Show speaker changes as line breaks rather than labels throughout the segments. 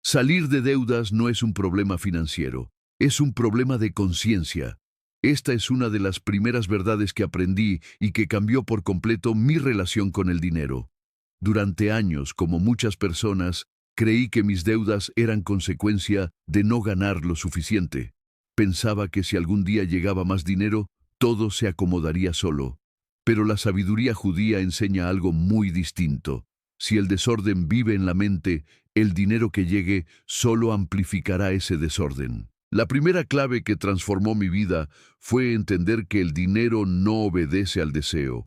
Salir de deudas no es un problema financiero, es un problema de conciencia. Esta es una de las primeras verdades que aprendí y que cambió por completo mi relación con el dinero. Durante años, como muchas personas, creí que mis deudas eran consecuencia de no ganar lo suficiente. Pensaba que si algún día llegaba más dinero, todo se acomodaría solo. Pero la sabiduría judía enseña algo muy distinto. Si el desorden vive en la mente, el dinero que llegue solo amplificará ese desorden. La primera clave que transformó mi vida fue entender que el dinero no obedece al deseo,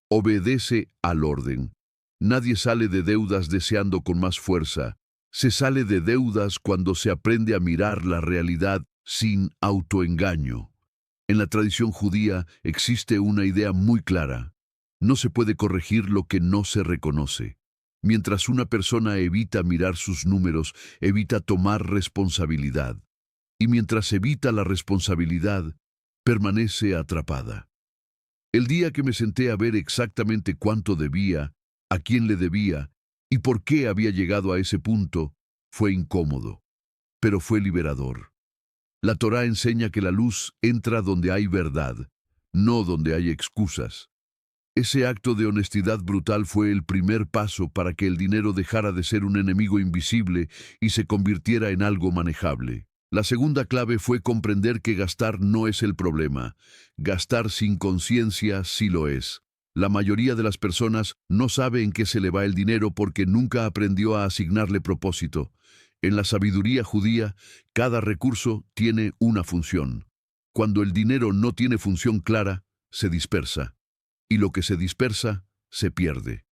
obedece al orden. Nadie sale de deudas deseando con más fuerza. Se sale de deudas cuando se aprende a mirar la realidad sin autoengaño. En la tradición judía existe una idea muy clara. No se puede corregir lo que no se reconoce. Mientras una persona evita mirar sus números, evita tomar responsabilidad. Y mientras evita la responsabilidad, permanece atrapada. El día que me senté a ver exactamente cuánto debía, a quién le debía y por qué había llegado a ese punto, fue incómodo, pero fue liberador. La Torá enseña que la luz entra donde hay verdad, no donde hay excusas. Ese acto de honestidad brutal fue el primer paso para que el dinero dejara de ser un enemigo invisible y se convirtiera en algo manejable. La segunda clave fue comprender que gastar no es el problema. Gastar sin conciencia sí lo es. La mayoría de las personas no sabe en qué se le va el dinero porque nunca aprendió a asignarle propósito. En la sabiduría judía, cada recurso tiene una función. Cuando el dinero no tiene función clara, se dispersa. Y lo que se dispersa, se pierde.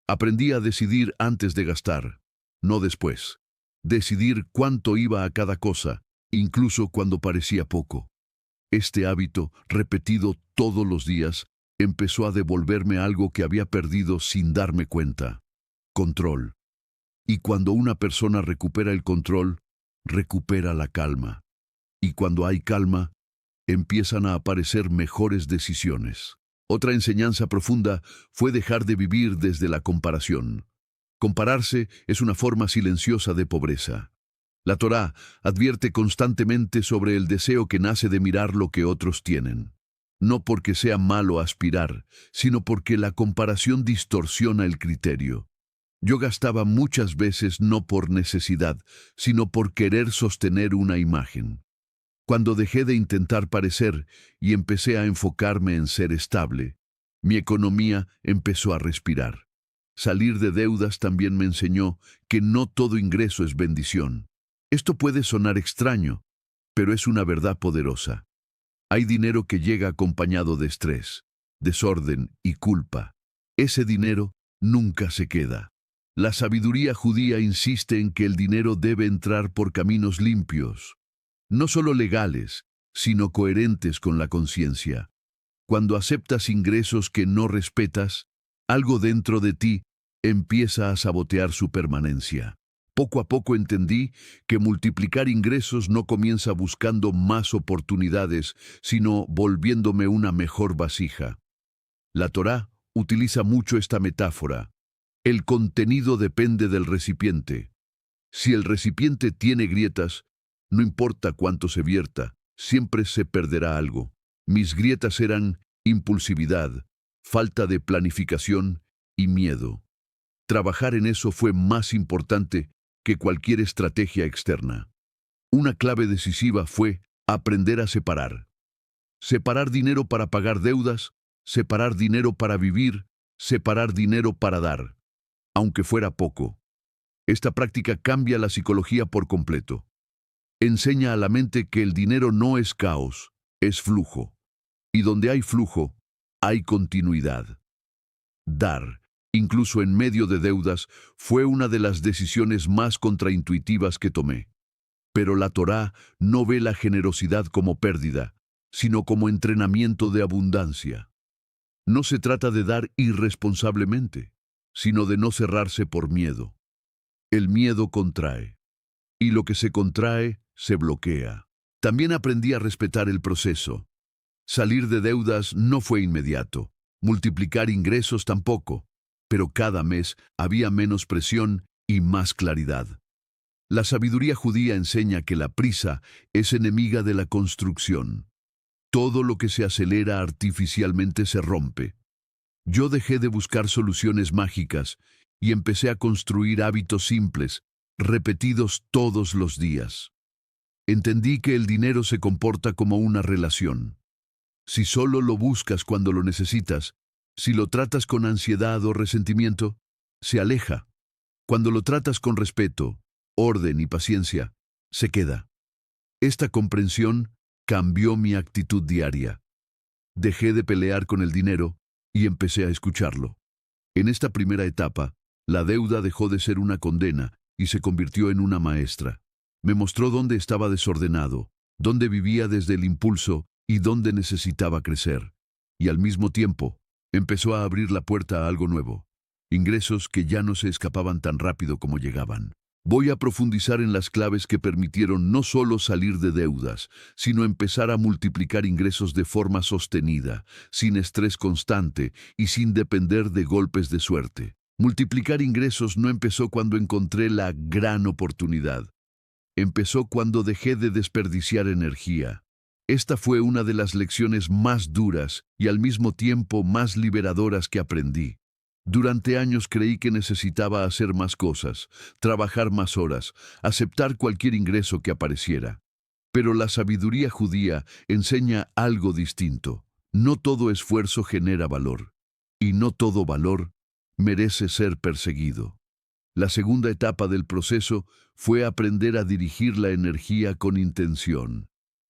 Aprendí a decidir antes de gastar, no después. Decidir cuánto iba a cada cosa, incluso cuando parecía poco. Este hábito, repetido todos los días, empezó a devolverme algo que había perdido sin darme cuenta: control. Y cuando una persona recupera el control, recupera la calma. Y cuando hay calma, empiezan a aparecer mejores decisiones. Otra enseñanza profunda fue dejar de vivir desde la comparación. Compararse es una forma silenciosa de pobreza. La Torá advierte constantemente sobre el deseo que nace de mirar lo que otros tienen. No porque sea malo aspirar, sino porque la comparación distorsiona el criterio. Yo gastaba muchas veces no por necesidad, sino por querer sostener una imagen. Cuando dejé de intentar parecer y empecé a enfocarme en ser estable, mi economía empezó a respirar. Salir de deudas también me enseñó que no todo ingreso es bendición. Esto puede sonar extraño, pero es una verdad poderosa. Hay dinero que llega acompañado de estrés, desorden y culpa. Ese dinero nunca se queda. La sabiduría judía insiste en que el dinero debe entrar por caminos limpios, no solo legales, sino coherentes con la conciencia. Cuando aceptas ingresos que no respetas, algo dentro de ti empieza a sabotear su permanencia. Poco a poco entendí que multiplicar ingresos no comienza buscando más oportunidades, sino volviéndome una mejor vasija. La Torá utiliza mucho esta metáfora. El contenido depende del recipiente. Si el recipiente tiene grietas, no importa cuánto se vierta, siempre se perderá algo. Mis grietas eran impulsividad, falta de planificación y miedo. Trabajar en eso fue más importante que cualquier estrategia externa. Una clave decisiva fue aprender a separar. Separar dinero para pagar deudas, separar dinero para vivir, separar dinero para dar, aunque fuera poco. Esta práctica cambia la psicología por completo. Enseña a la mente que el dinero no es caos, es flujo. Y donde hay flujo, hay continuidad. Dar, incluso en medio de deudas, fue una de las decisiones más contraintuitivas que tomé. Pero la Torá no ve la generosidad como pérdida, sino como entrenamiento de abundancia. No se trata de dar irresponsablemente, sino de no cerrarse por miedo. El miedo contrae, y lo que se contrae se bloquea. También aprendí a respetar el proceso. Salir de deudas no fue inmediato, multiplicar ingresos tampoco, pero cada mes había menos presión y más claridad. La sabiduría judía enseña que la prisa es enemiga de la construcción. Todo lo que se acelera artificialmente se rompe. Yo dejé de buscar soluciones mágicas y empecé a construir hábitos simples, repetidos todos los días. Entendí que el dinero se comporta como una relación. Si solo lo buscas cuando lo necesitas, si lo tratas con ansiedad o resentimiento, se aleja. Cuando lo tratas con respeto, orden y paciencia, se queda. Esta comprensión cambió mi actitud diaria. Dejé de pelear con el dinero y empecé a escucharlo. En esta primera etapa, la deuda dejó de ser una condena y se convirtió en una maestra. Me mostró dónde estaba desordenado, dónde vivía desde el impulso y dónde necesitaba crecer. Y al mismo tiempo, empezó a abrir la puerta a algo nuevo. Ingresos que ya no se escapaban tan rápido como llegaban. Voy a profundizar en las claves que permitieron no solo salir de deudas, sino empezar a multiplicar ingresos de forma sostenida, sin estrés constante y sin depender de golpes de suerte. Multiplicar ingresos no empezó cuando encontré la gran oportunidad. Empezó cuando dejé de desperdiciar energía. Esta fue una de las lecciones más duras y al mismo tiempo más liberadoras que aprendí. Durante años creí que necesitaba hacer más cosas, trabajar más horas, aceptar cualquier ingreso que apareciera. Pero la sabiduría judía enseña algo distinto. No todo esfuerzo genera valor, y no todo valor merece ser perseguido. La segunda etapa del proceso fue aprender a dirigir la energía con intención.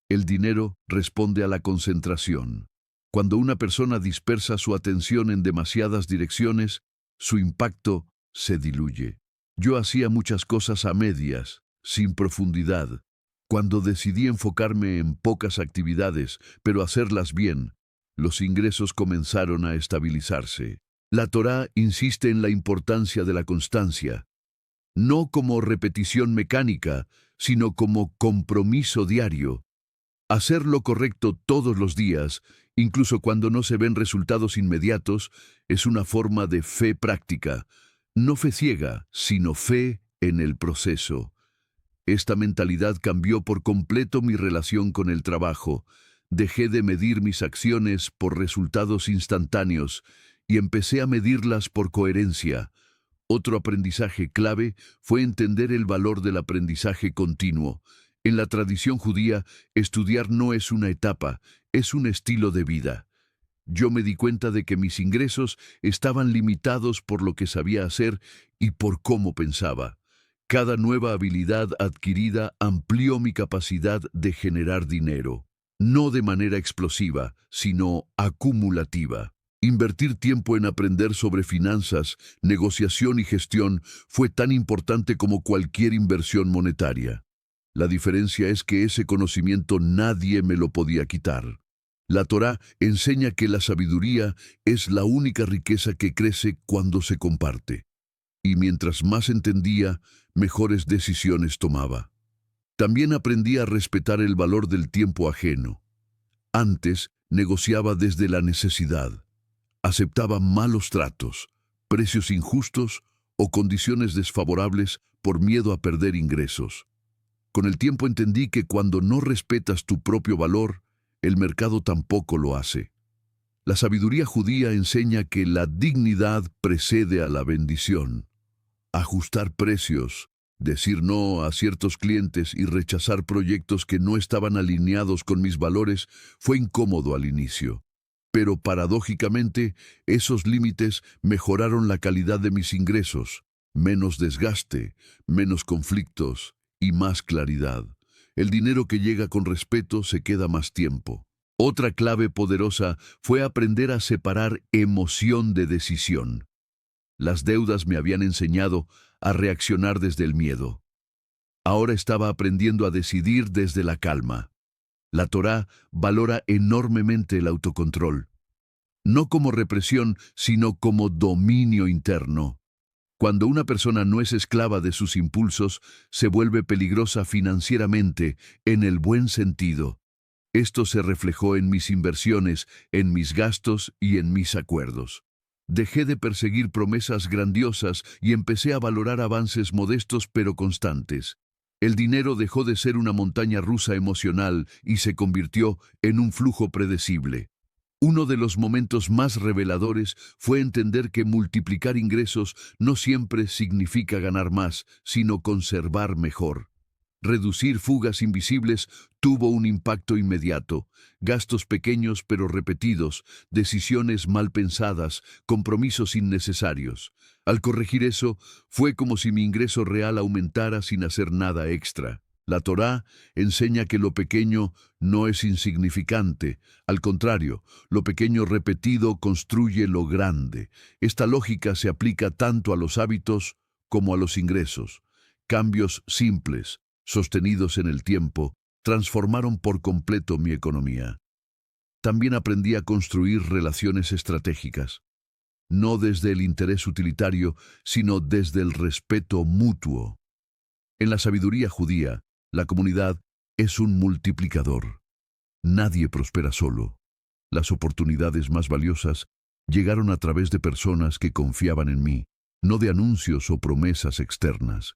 El dinero responde a la concentración. Cuando una persona dispersa su atención en demasiadas direcciones, su impacto se diluye. Yo hacía muchas cosas a medias, sin profundidad. Cuando decidí enfocarme en pocas actividades, pero hacerlas bien, los ingresos comenzaron a estabilizarse. La Torá insiste en la importancia de la constancia, no como repetición mecánica, sino como compromiso diario. Hacer lo correcto todos los días, incluso cuando no se ven resultados inmediatos, es una forma de fe práctica. No fe ciega, sino fe en el proceso. Esta mentalidad cambió por completo mi relación con el trabajo. Dejé de medir mis acciones por resultados instantáneos y empecé a medirlas por coherencia. Otro aprendizaje clave fue entender el valor del aprendizaje continuo. En la tradición judía, estudiar no es una etapa, es un estilo de vida. Yo me di cuenta de que mis ingresos estaban limitados por lo que sabía hacer y por cómo pensaba. Cada nueva habilidad adquirida amplió mi capacidad de generar dinero, no de manera explosiva, sino acumulativa. Invertir tiempo en aprender sobre finanzas, negociación y gestión fue tan importante como cualquier inversión monetaria. La diferencia es que ese conocimiento nadie me lo podía quitar. La Torá enseña que la sabiduría es la única riqueza que crece cuando se comparte. Y mientras más entendía, mejores decisiones tomaba. También aprendí a respetar el valor del tiempo ajeno. Antes, negociaba desde la necesidad. Aceptaba malos tratos, precios injustos o condiciones desfavorables por miedo a perder ingresos. Con el tiempo entendí que cuando no respetas tu propio valor, el mercado tampoco lo hace. La sabiduría judía enseña que la dignidad precede a la bendición. Ajustar precios, decir no a ciertos clientes y rechazar proyectos que no estaban alineados con mis valores fue incómodo al inicio. Pero paradójicamente, esos límites mejoraron la calidad de mis ingresos. Menos desgaste, menos conflictos y más claridad. El dinero que llega con respeto se queda más tiempo. Otra clave poderosa fue aprender a separar emoción de decisión. Las deudas me habían enseñado a reaccionar desde el miedo. Ahora estaba aprendiendo a decidir desde la calma. La Torá valora enormemente el autocontrol. No como represión, sino como dominio interno. Cuando una persona no es esclava de sus impulsos, se vuelve peligrosa financieramente, en el buen sentido. Esto se reflejó en mis inversiones, en mis gastos y en mis acuerdos. Dejé de perseguir promesas grandiosas y empecé a valorar avances modestos pero constantes. El dinero dejó de ser una montaña rusa emocional y se convirtió en un flujo predecible. Uno de los momentos más reveladores fue entender que multiplicar ingresos no siempre significa ganar más, sino conservar mejor. Reducir fugas invisibles tuvo un impacto inmediato. Gastos pequeños pero repetidos, decisiones mal pensadas, compromisos innecesarios. Al corregir eso, fue como si mi ingreso real aumentara sin hacer nada extra. La Torá enseña que lo pequeño no es insignificante. Al contrario, lo pequeño repetido construye lo grande. Esta lógica se aplica tanto a los hábitos como a los ingresos. Cambios simples, sostenidos en el tiempo, transformaron por completo mi economía. También aprendí a construir relaciones estratégicas, no desde el interés utilitario, sino desde el respeto mutuo. En la sabiduría judía, la comunidad es un multiplicador. Nadie prospera solo. Las oportunidades más valiosas llegaron a través de personas que confiaban en mí, no de anuncios o promesas externas.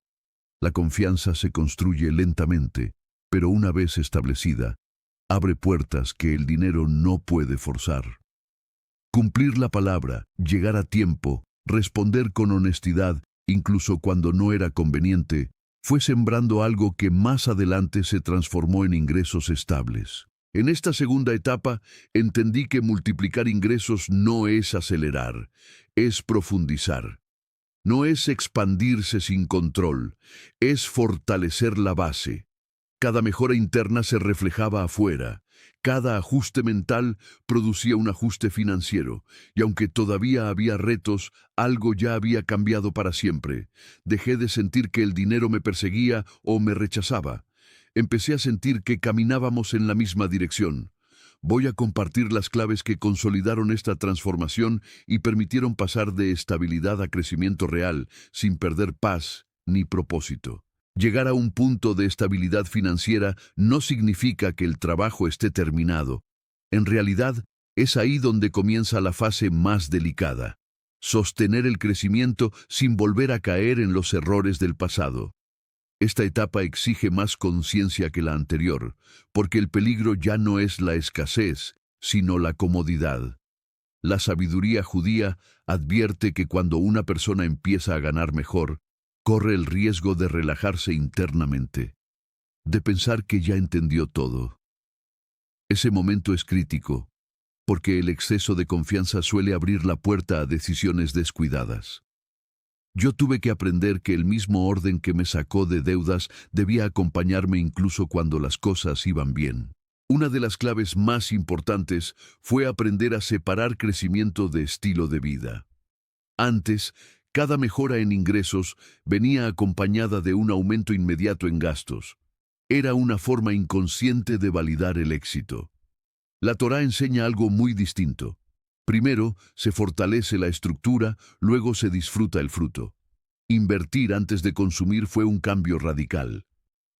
La confianza se construye lentamente, pero una vez establecida, abre puertas que el dinero no puede forzar. Cumplir la palabra, llegar a tiempo, responder con honestidad, incluso cuando no era conveniente, fue sembrando algo que más adelante se transformó en ingresos estables. En esta segunda etapa, entendí que multiplicar ingresos no es acelerar, es profundizar. No es expandirse sin control, es fortalecer la base. Cada mejora interna se reflejaba afuera. Cada ajuste mental producía un ajuste financiero, y aunque todavía había retos, algo ya había cambiado para siempre. Dejé de sentir que el dinero me perseguía o me rechazaba. Empecé a sentir que caminábamos en la misma dirección. Voy a compartir las claves que consolidaron esta transformación y permitieron pasar de estabilidad a crecimiento real, sin perder paz ni propósito. Llegar a un punto de estabilidad financiera no significa que el trabajo esté terminado. En realidad, es ahí donde comienza la fase más delicada. Sostener el crecimiento sin volver a caer en los errores del pasado. Esta etapa exige más conciencia que la anterior, porque el peligro ya no es la escasez, sino la comodidad. La sabiduría judía advierte que cuando una persona empieza a ganar mejor, corre el riesgo de relajarse internamente, de pensar que ya entendió todo. Ese momento es crítico, porque el exceso de confianza suele abrir la puerta a decisiones descuidadas. Yo tuve que aprender que el mismo orden que me sacó de deudas debía acompañarme incluso cuando las cosas iban bien. Una de las claves más importantes fue aprender a separar crecimiento de estilo de vida. Antes, cada mejora en ingresos venía acompañada de un aumento inmediato en gastos. Era una forma inconsciente de validar el éxito. La Torá enseña algo muy distinto. Primero, se fortalece la estructura, luego se disfruta el fruto. Invertir antes de consumir fue un cambio radical.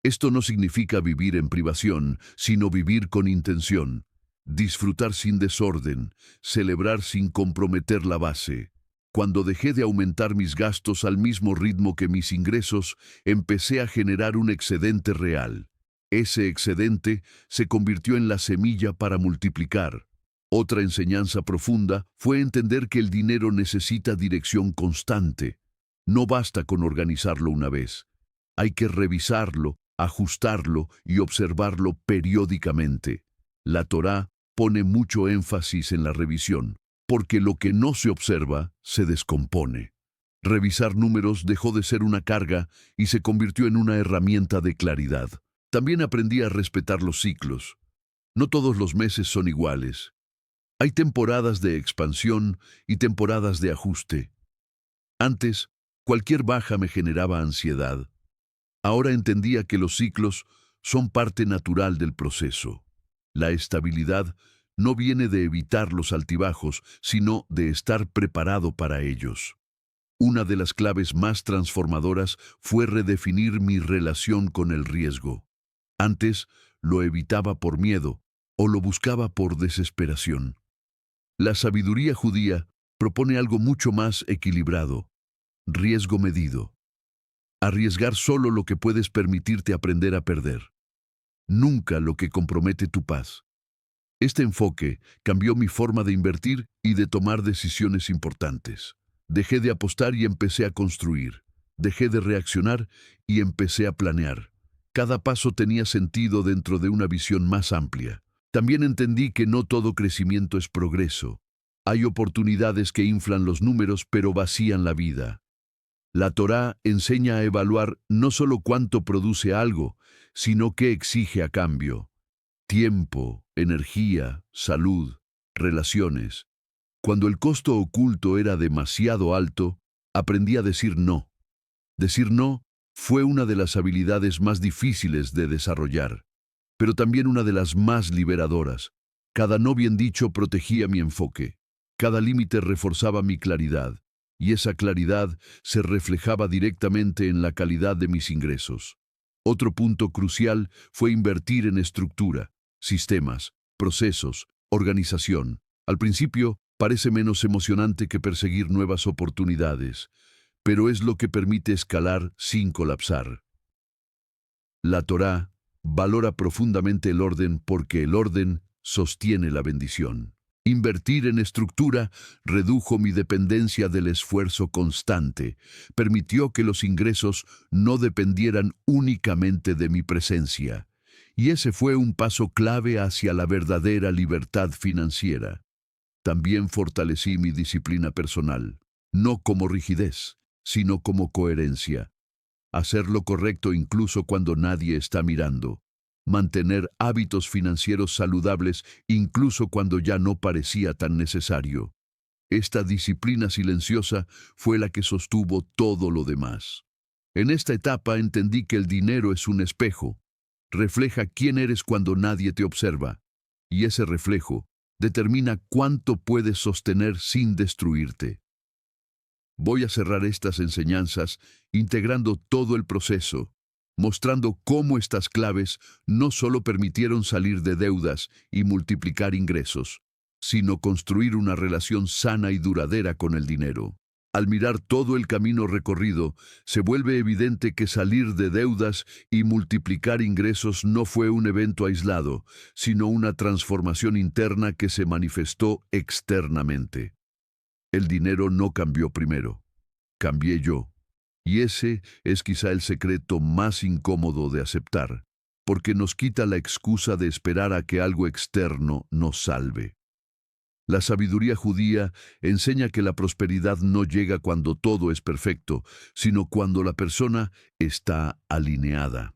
Esto no significa vivir en privación, sino vivir con intención. Disfrutar sin desorden, celebrar sin comprometer la base. Cuando dejé de aumentar mis gastos al mismo ritmo que mis ingresos, empecé a generar un excedente real. Ese excedente se convirtió en la semilla para multiplicar. Otra enseñanza profunda fue entender que el dinero necesita dirección constante. No basta con organizarlo una vez. Hay que revisarlo, ajustarlo y observarlo periódicamente. La Torá pone mucho énfasis en la revisión, porque lo que no se observa se descompone. Revisar números dejó de ser una carga y se convirtió en una herramienta de claridad. También aprendí a respetar los ciclos. No todos los meses son iguales. Hay temporadas de expansión y temporadas de ajuste. Antes, cualquier baja me generaba ansiedad. Ahora entendía que los ciclos son parte natural del proceso. La estabilidad no viene de evitar los altibajos, sino de estar preparado para ellos. Una de las claves más transformadoras fue redefinir mi relación con el riesgo. Antes, lo evitaba por miedo o lo buscaba por desesperación. La sabiduría judía propone algo mucho más equilibrado: riesgo medido. Arriesgar solo lo que puedes permitirte aprender a perder, nunca lo que compromete tu paz. Este enfoque cambió mi forma de invertir y de tomar decisiones importantes. Dejé de apostar y empecé a construir. Dejé de reaccionar y empecé a planear. Cada paso tenía sentido dentro de una visión más amplia. También entendí que no todo crecimiento es progreso. Hay oportunidades que inflan los números pero vacían la vida. La Torá enseña a evaluar no solo cuánto produce algo, sino qué exige a cambio. Tiempo, energía, salud, relaciones. Cuando el costo oculto era demasiado alto, aprendí a decir no. Decir no fue una de las habilidades más difíciles de desarrollar, pero también una de las más liberadoras. Cada no bien dicho protegía mi enfoque. Cada límite reforzaba mi claridad, y esa claridad se reflejaba directamente en la calidad de mis ingresos. Otro punto crucial fue invertir en estructura, sistemas, procesos, organización. Al principio, parece menos emocionante que perseguir nuevas oportunidades, pero es lo que permite escalar sin colapsar. La Torá valora profundamente el orden porque el orden sostiene la bendición. Invertir en estructura redujo mi dependencia del esfuerzo constante, permitió que los ingresos no dependieran únicamente de mi presencia, y ese fue un paso clave hacia la verdadera libertad financiera. También fortalecí mi disciplina personal, no como rigidez, sino como coherencia. Hacer lo correcto incluso cuando nadie está mirando. Mantener hábitos financieros saludables incluso cuando ya no parecía tan necesario. Esta disciplina silenciosa fue la que sostuvo todo lo demás. En esta etapa entendí que el dinero es un espejo. Refleja quién eres cuando nadie te observa. Y ese reflejo determina cuánto puedes sostener sin destruirte. Voy a cerrar estas enseñanzas integrando todo el proceso, mostrando cómo estas claves no solo permitieron salir de deudas y multiplicar ingresos, sino construir una relación sana y duradera con el dinero. Al mirar todo el camino recorrido, se vuelve evidente que salir de deudas y multiplicar ingresos no fue un evento aislado, sino una transformación interna que se manifestó externamente. El dinero no cambió primero, cambié yo. Y ese es quizá el secreto más incómodo de aceptar, porque nos quita la excusa de esperar a que algo externo nos salve. La sabiduría judía enseña que la prosperidad no llega cuando todo es perfecto, sino cuando la persona está alineada.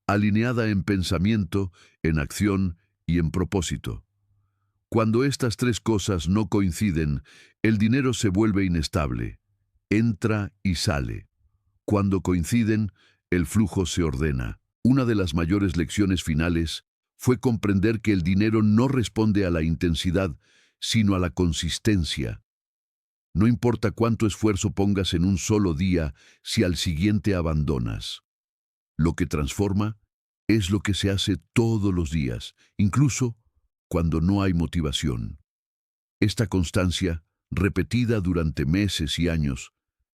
Alineada en pensamiento, en acción y en propósito. Cuando estas tres cosas no coinciden, el dinero se vuelve inestable, entra y sale. Cuando coinciden, el flujo se ordena. Una de las mayores lecciones finales fue comprender que el dinero no responde a la intensidad, sino a la consistencia. No importa cuánto esfuerzo pongas en un solo día si al siguiente abandonas. Lo que transforma es lo que se hace todos los días, incluso cuando no hay motivación. Esta constancia, repetida durante meses y años,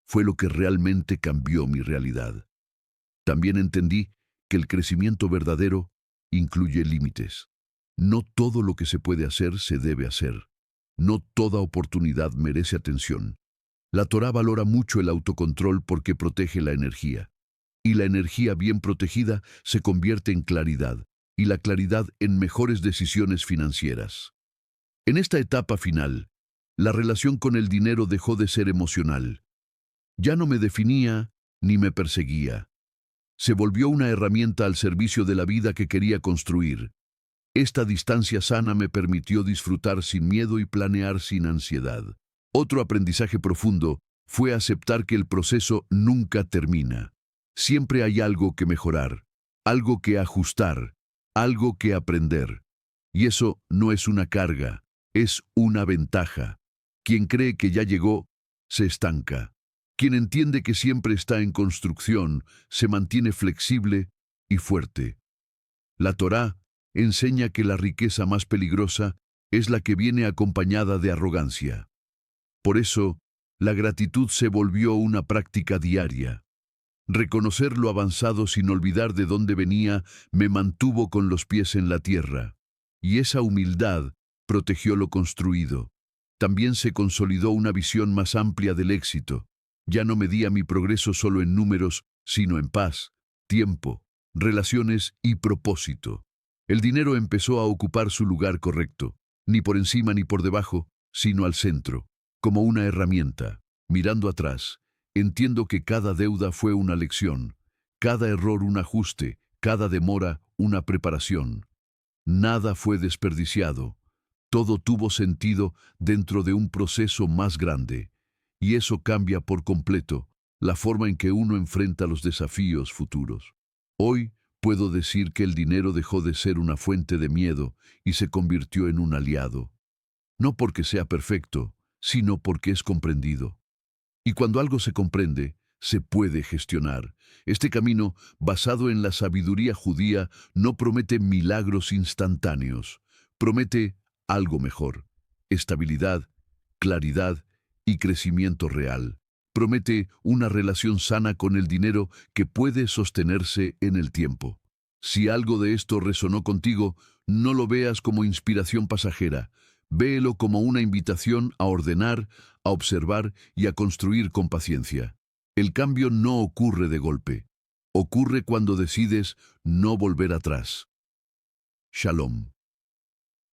fue lo que realmente cambió mi realidad. También entendí que el crecimiento verdadero incluye límites. No todo lo que se puede hacer se debe hacer. No toda oportunidad merece atención. La Torá valora mucho el autocontrol porque protege la energía. Y la energía bien protegida se convierte en claridad, y la claridad en mejores decisiones financieras. En esta etapa final, la relación con el dinero dejó de ser emocional. Ya no me definía ni me perseguía. Se volvió una herramienta al servicio de la vida que quería construir. Esta distancia sana me permitió disfrutar sin miedo y planear sin ansiedad. Otro aprendizaje profundo fue aceptar que el proceso nunca termina. Siempre hay algo que mejorar, algo que ajustar, algo que aprender. Y eso no es una carga, es una ventaja. Quien cree que ya llegó, se estanca. Quien entiende que siempre está en construcción, se mantiene flexible y fuerte. La Torá enseña que la riqueza más peligrosa es la que viene acompañada de arrogancia. Por eso, la gratitud se volvió una práctica diaria. Reconocer lo avanzado sin olvidar de dónde venía me mantuvo con los pies en la tierra. Y esa humildad protegió lo construido. También se consolidó una visión más amplia del éxito. Ya no medía mi progreso solo en números, sino en paz, tiempo, relaciones y propósito. El dinero empezó a ocupar su lugar correcto, ni por encima ni por debajo, sino al centro, como una herramienta. Mirando atrás, entiendo que cada deuda fue una lección, cada error un ajuste, cada demora una preparación. Nada fue desperdiciado. Todo tuvo sentido dentro de un proceso más grande. Y eso cambia por completo la forma en que uno enfrenta los desafíos futuros. Hoy puedo decir que el dinero dejó de ser una fuente de miedo y se convirtió en un aliado. No porque sea perfecto, sino porque es comprendido. Y cuando algo se comprende, se puede gestionar. Este camino, basado en la sabiduría judía, no promete milagros instantáneos. Promete algo mejor: estabilidad, claridad y crecimiento real. Promete una relación sana con el dinero que puede sostenerse en el tiempo. Si algo de esto resonó contigo, no lo veas como inspiración pasajera. Véelo como una invitación a ordenar, a observar y a construir con paciencia. El cambio no ocurre de golpe. Ocurre cuando decides no volver atrás. Shalom.